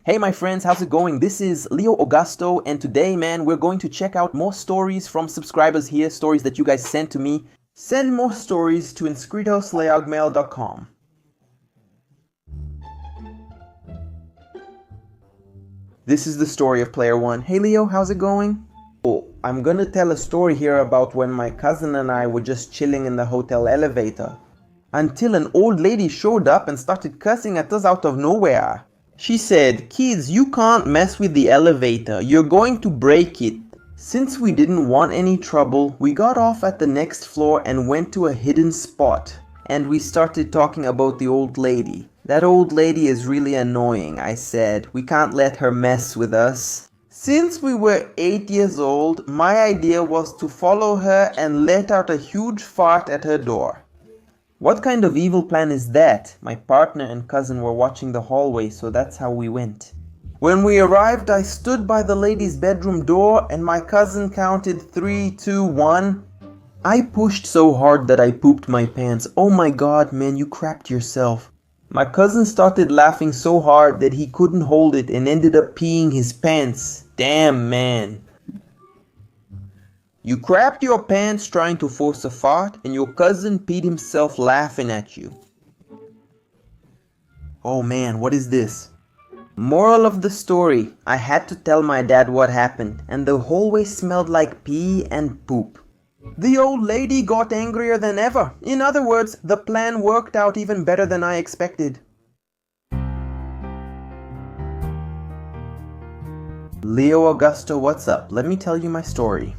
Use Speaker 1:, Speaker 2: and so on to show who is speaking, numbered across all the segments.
Speaker 1: Hey my friends, how's it going? This is Leo Augusto, and today, man, we're going to check out more stories from subscribers here, stories that you guys sent to me. Send more stories to inscritosleaugmail.com. This is the story of player 1. Hey Leo, how's it going? Oh, I'm gonna tell a story here about when my cousin and I were just chilling in the hotel elevator, until an old lady showed up and started cussing at us out of nowhere. She said, "Kids, you can't mess with the elevator, you're going to break it." Since we didn't want any trouble, we got off at the next floor and went to a hidden spot. And we started talking about the old lady. "That old lady is really annoying," I said. "We can't let her mess with us." Since we were 8 years old, my idea was to follow her and let out a huge fart at her door. What kind of evil plan is that? My partner and cousin were watching the hallway, so that's how we went. When we arrived, I stood by the lady's bedroom door and my cousin counted 3, 2, 1. I pushed so hard that I pooped my pants. Oh my god, man, you crapped yourself. My cousin started laughing so hard that he couldn't hold it and ended up peeing his pants. Damn, man. You crapped your pants trying to force a fart, and your cousin peed himself laughing at you. Oh man, what is this? Moral of the story, I had to tell my dad what happened, and the hallway smelled like pee and poop. The old lady got angrier than ever. In other words, the plan worked out even better than I expected. Leo Augusto, what's up? Let me tell you my story.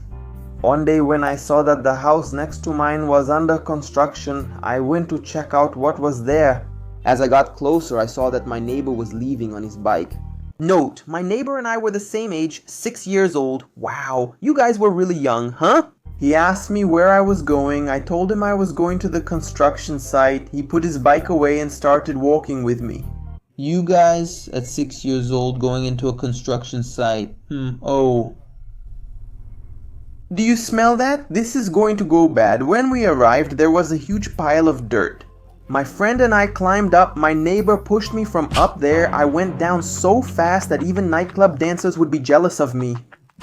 Speaker 1: One day when I saw that the house next to mine was under construction, I went to check out what was there. As I got closer, I saw that my neighbor was leaving on his bike. Note, my neighbor and I were the same age, 6 years old. Wow, you guys were really young, huh? He asked me where I was going. I told him I was going to the construction site. He put his bike away and started walking with me. You guys at 6 years old going into a construction site. Oh. Do you smell that? This is going to go bad. When we arrived, there was a huge pile of dirt. My friend and I climbed up. My neighbor pushed me from up there. I went down so fast that even nightclub dancers would be jealous of me.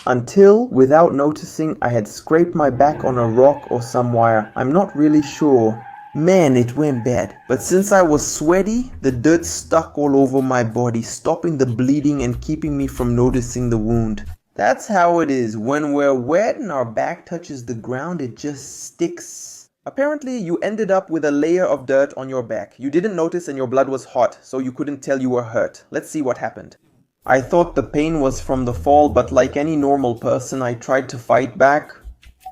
Speaker 1: Until, without noticing, I had scraped my back on a rock or some wire. I'm not really sure. Man, it went bad. But since I was sweaty, the dirt stuck all over my body, stopping the bleeding and keeping me from noticing the wound. That's how it is. When we're wet and our back touches the ground, it just sticks. Apparently, you ended up with a layer of dirt on your back. You didn't notice and your blood was hot, so you couldn't tell you were hurt. Let's see what happened. I thought the pain was from the fall, but like any normal person, I tried to fight back.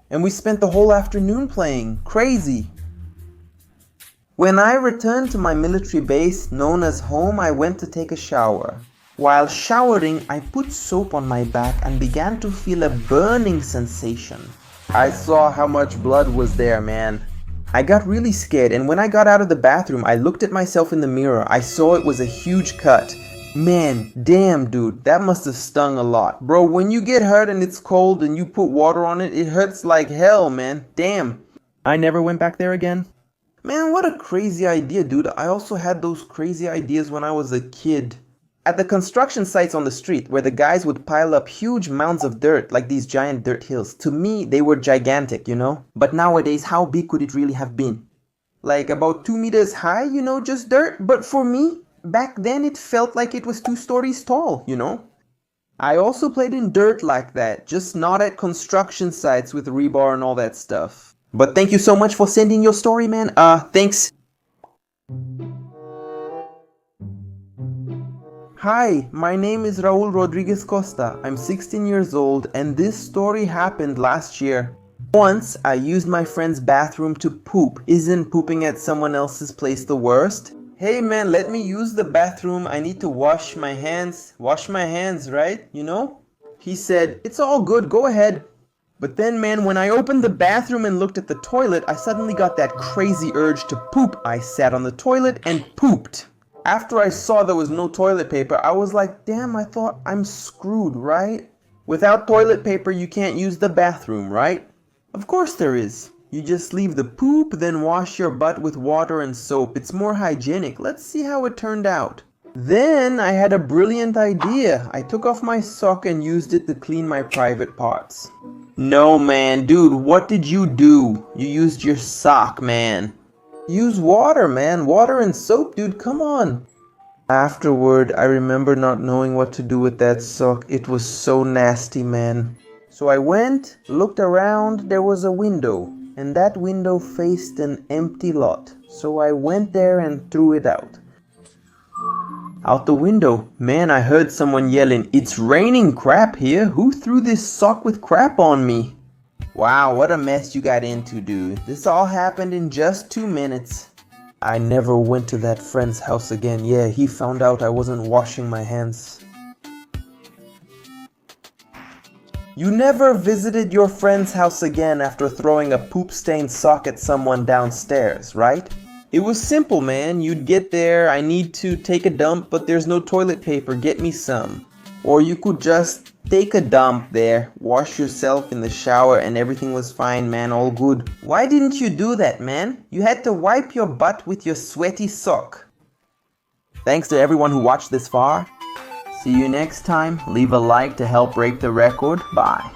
Speaker 1: And we spent the whole afternoon playing. Crazy. When I returned to my military base, known as home, I went to take a shower. While showering, I put soap on my back and began to feel a burning sensation. I saw how much blood was there, man. I got really scared, and when I got out of the bathroom, I looked at myself in the mirror. I saw it was a huge cut. Man, damn dude, that must have stung a lot. Bro, when you get hurt and it's cold and you put water on it, it hurts like hell, man. Damn. I never went back there again. Man, what a crazy idea, dude. I also had those crazy ideas when I was a kid. At the construction sites on the street, where the guys would pile up huge mounds of dirt, like these giant dirt hills. To me, they were gigantic, you know? But nowadays, how big could it really have been? Like about 2 meters high, you know, just dirt? But for me, back then it felt like it was 2 stories tall, you know? I also played in dirt like that, just not at construction sites with rebar and all that stuff. But thank you so much for sending your story, man. Thanks. Hi, my name is Raul Rodriguez Costa. I'm 16 years old and this story happened last year. Once, I used my friend's bathroom to poop. Isn't pooping at someone else's place the worst? Hey man, let me use the bathroom. I need to wash my hands. Wash my hands, right? You know? He said, "It's all good, go ahead." But then man, when I opened the bathroom and looked at the toilet, I suddenly got that crazy urge to poop. I sat on the toilet and pooped. After I saw there was no toilet paper, I was like, damn, I thought I'm screwed, right? Without toilet paper, you can't use the bathroom, right? Of course there is. You just leave the poop, then wash your butt with water and soap. It's more hygienic. Let's see how it turned out. Then I had a brilliant idea. I took off my sock and used it to clean my private parts. No, man, dude, what did you do? You used your sock, man. Use water, man. Water and soap, dude, come on. Afterward, I remember not knowing what to do with that sock. It was so nasty, man. So I went, looked around, there was a window, and that window faced an empty lot. So I went there and threw it out. Out the window, man, I heard someone yelling, "It's raining crap here. Who threw this sock with crap on me?" Wow, what a mess you got into, dude. This all happened in just 2 minutes. I never went to that friend's house again. Yeah, he found out I wasn't washing my hands. You never visited your friend's house again after throwing a poop-stained sock at someone downstairs, right? It was simple, man. You'd get there, I need to take a dump, but there's no toilet paper, get me some. Or you could just take a dump there, wash yourself in the shower, and everything was fine, man, all good. Why didn't you do that, man? You had to wipe your butt with your sweaty sock. Thanks to everyone who watched this far. See you next time. Leave a like to help break the record. Bye.